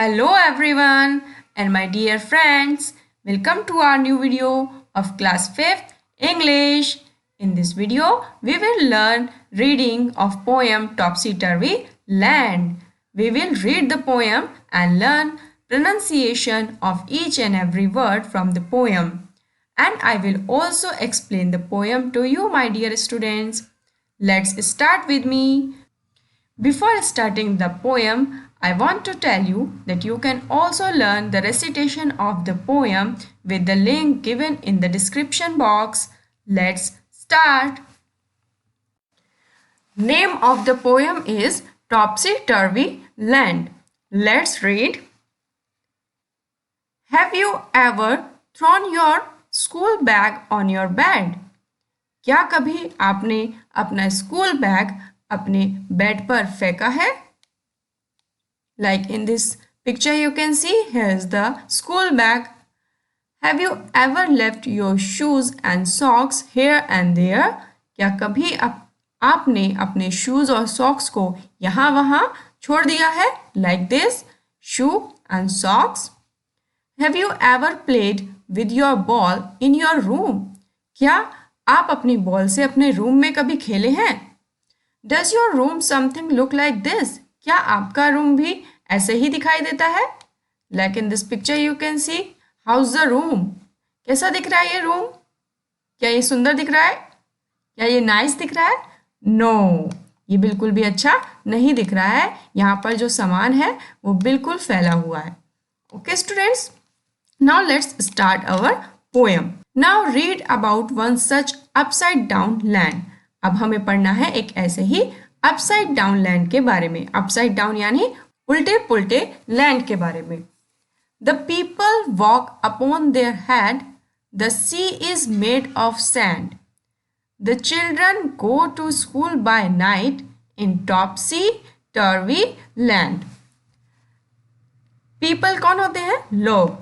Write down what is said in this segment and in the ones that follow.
Hello everyone and my dear friends, welcome to our new video of class 5th English. In this video, we will learn reading of poem Topsy Turvy Land. We will read the poem and learn pronunciation of each and every word from the poem. And I will also explain the poem to you, my dear students. Let's start with me. Before starting the poem, I want to tell you that you can also learn the recitation of the poem with the link given in the description box. Let's start. Name of the poem is Topsy Turvy Land. Let's read. Have you ever thrown your school bag on your bed? क्या कभी आपने अपना school bag अपने bed पर फेंका है? Like in this picture you can see, here is the school bag. Have you ever left your shoes and socks here and there? क्या कभी आपने अपने शूज और सॉक्स को यहाँ वहाँ छोड़ दिया है? Like this, shoe and socks. Have you ever played with your ball in your room? क्या आप अपनी बॉल से अपने रूम में कभी खेले हैं? Does your room something look like this? क्या आपका रूम भी ऐसे ही दिखाई देता है? Like in this picture you can see, how's the room? कैसा दिख रहा है ये रूम? क्या ये सुंदर दिख रहा है? क्या ये नाइस दिख रहा है? No, ये बिल्कुल भी अच्छा नहीं दिख रहा है. यहाँ पर जो सामान है वो बिल्कुल फैला हुआ है. Okay students, now let's start our poem. Now read about one such upside down land. अब हमें पढ़ना है एक ऐसे ही अपसाइड डाउन लैंड के बारे में. अपसाइड डाउन यानी उल्टे पुल्टे लैंड के बारे में. The people walk upon their head, the sea is made of sand, the children go to school by night in topsy turvy land. People कौन होते हैं? लोग.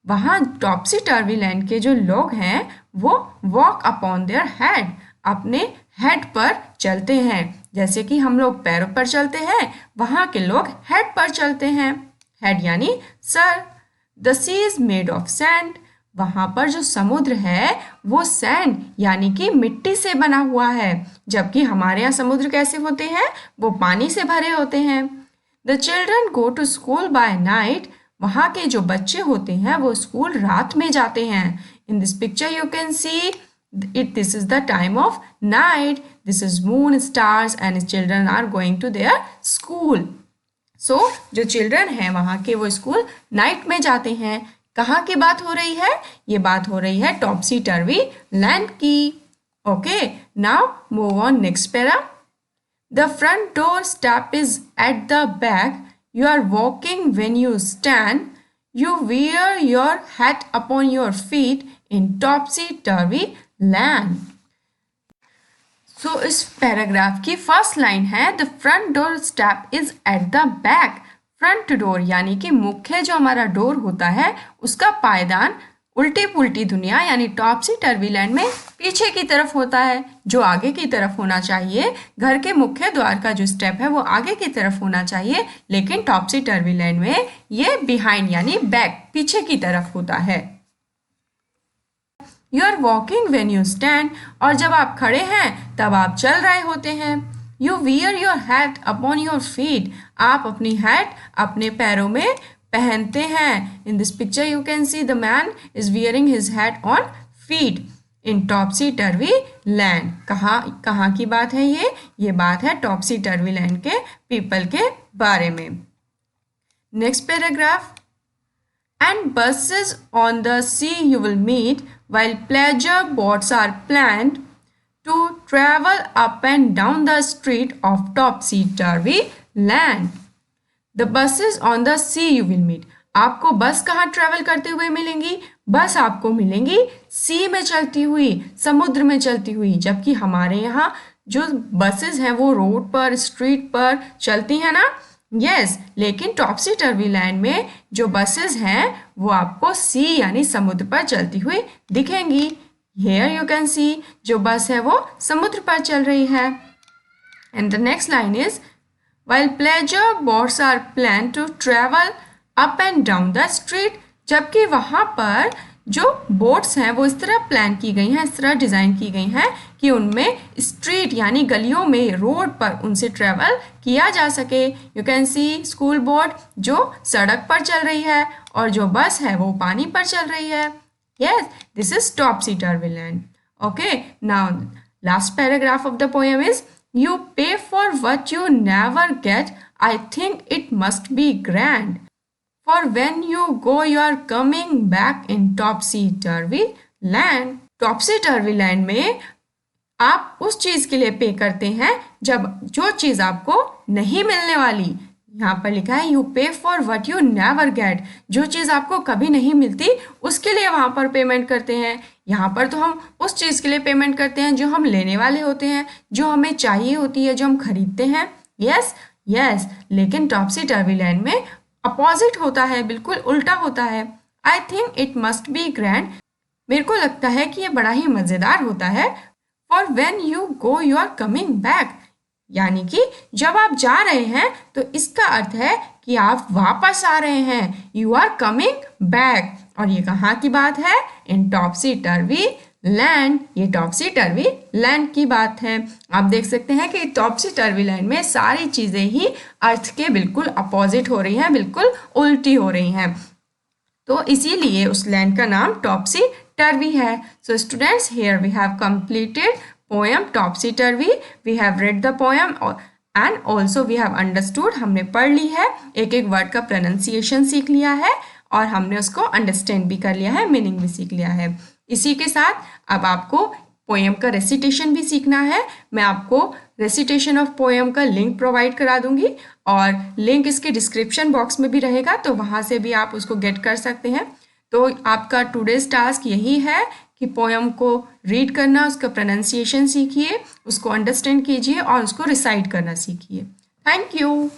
वहाँ टॉपसी टर्वी लैंड के जो लोग हैं वो वॉक अपॉन देयर हेड, अपने हेड पर चलते हैं. जैसे कि हम लोग पैरों पर चलते हैं, वहाँ के लोग हेड पर चलते हैं. हेड यानी सर. The sea is made of sand. वहाँ पर जो समुद्र है वो सैंड यानी कि मिट्टी से बना हुआ है, जबकि हमारे यहाँ समुद्र कैसे होते हैं? वो पानी से भरे होते हैं. The children go to school by night. वहाँ के जो बच्चे होते हैं वो स्कूल रात में जाते हैं. In this picture you can see this is the time of night. This is moon, stars and children are going to their school. So जो children हैं वहाँ के वो स्कूल नाइट में जाते हैं. कहाँ की बात हो रही है? ये बात हो रही है टॉपसी टर्वी लैंड की. Okay, now move on next para. The front door step is at the back. You are walking when you stand. You wear your hat upon your feet in topsy turvy land. So इस paragraph की first line है the front door step is at the back. Front door यानी कि मुख्य जो हमारा door होता है उसका पायदान उल्टी पुल्टी दुनिया यानी टॉपसी टर्वी लैंड में पीछे की तरफ होता है, जो आगे की तरफ होना चाहिए. घर के मुख्य द्वार का जो स्टेप है वो आगे की तरफ होना चाहिए, लेकिन टॉपसी टर्वी लैंड में ये बिहाइंड यानी बैक पीछे की तरफ होता है. You are walking when you stand. और जब आप खड़े हैं तब आप चल रहे होते हैं. You wear your hat upon your feet. आप अपनी हैट अपने पैरों में पहनते हैं. In this picture you can see the man is wearing his hat on feet in topsy turvy land. कहाँ की बात है ये? ये बात है टॉपसी टर्वी लैंड के पीपल के बारे में. Next paragraph. And buses on the sea you will meet, while pleasure boats are planned to travel up and down the street of topsy-turvy land. The buses on the sea you will meet. आपको बस कहाँ travel करते हुए मिलेंगी? बस आपको मिलेंगी सी में चलती हुई, समुद्र में चलती हुई, जबकि हमारे यहाँ जो बसेस हैं वो रोड पर, स्ट्रीट पर चलती हैं ना. यस, लेकिन टॉपसी टर्वी लैंड में जो बसेस हैं वो आपको सी यानी समुद्र पर चलती हुई दिखेंगी. हियर यू कैन सी जो बस है वो समुद्र पर चल रही है. And the next line is while pleasure boats are planned to travel up and down the street, जबकि वहाँ पर जो बोट्स हैं वो इस तरह प्लान की गई हैं, इस तरह डिज़ाइन की गई हैं कि उनमें स्ट्रीट यानी गलियों में, रोड पर उनसे ट्रेवल किया जा सके। You can see school boat जो सड़क पर चल रही है और जो बस है वो पानी पर चल रही है। Yes, this is topsy turvy land. Okay, now last paragraph of the poem is you pay for what you never get, I think it must be grand, for when you go you are coming back in topsy-turvy land। topsy-turvy land में आप उस चीज़ के लिए पे करते हैं जब जो चीज़ आपको नहीं मिलने वाली, यहाँ पर लिखा है you pay for what you never gate, जो चीज़ आपको कभी नहीं मिलती उसके लिए वहाँ पर पेमेंट करते हैं। यहाँ पर तो हम उस चीज़ के लिए पेमेंट करते हैं जो हम लेने वाले होते हैं, जो हमें चाहिए होती है, जो हम खरीदते हैं। यस यस, लेकिन टॉपसी टर्वी लैंड में अपोजिट होता है, बिल्कुल उल्टा होता है। आई think it must be grand, मेरे को लगता है कि ये बड़ा ही मज़ेदार होता है। For when you go you are coming back, यानी कि जब आप जा रहे हैं तो इसका अर्थ है कि आप वापस आ रहे हैं। यू आर कमिंग बैक, और ये कहाँ की बात है? इन टॉपसी टर्वी लैंड, ये टॉपसी टर्वी लैंड की बात है। आप देख सकते हैं कि टॉपसी टर्वी लैंड में सारी चीज़ें ही अर्थ के बिल्कुल अपोजिट हो रही हैं, बिल्कुल उल्टी हो रही हैं, तो इसीलिए उस लैंड का नाम टॉपसी टर्वी है। So students, here we have completed poem topsy turvy. We have read the poem and also we have understood, हमने पढ़ ली है, एक एक वर्ड का प्रोनाउंसिएशन सीख लिया है और हमने उसको अंडरस्टैंड भी कर लिया है, मीनिंग भी सीख लिया है। इसी के साथ अब आपको पोएम का रेसिटेशन भी सीखना है। मैं आपको रेसिटेशन ऑफ पोएम का लिंक प्रोवाइड करा दूंगी और लिंक इसके डिस्क्रिप्शन बॉक्स में भी रहेगा, तो वहाँ से भी आप उसको गेट कर सकते हैं। तो आपका टुडेज टास्क यही है कि पोएम को रीड करना, उसका प्रोनाउंसिएशन सीखिए, उसको अंडरस्टैंड कीजिए और उसको रिसाइट करना सीखिए। Thank you.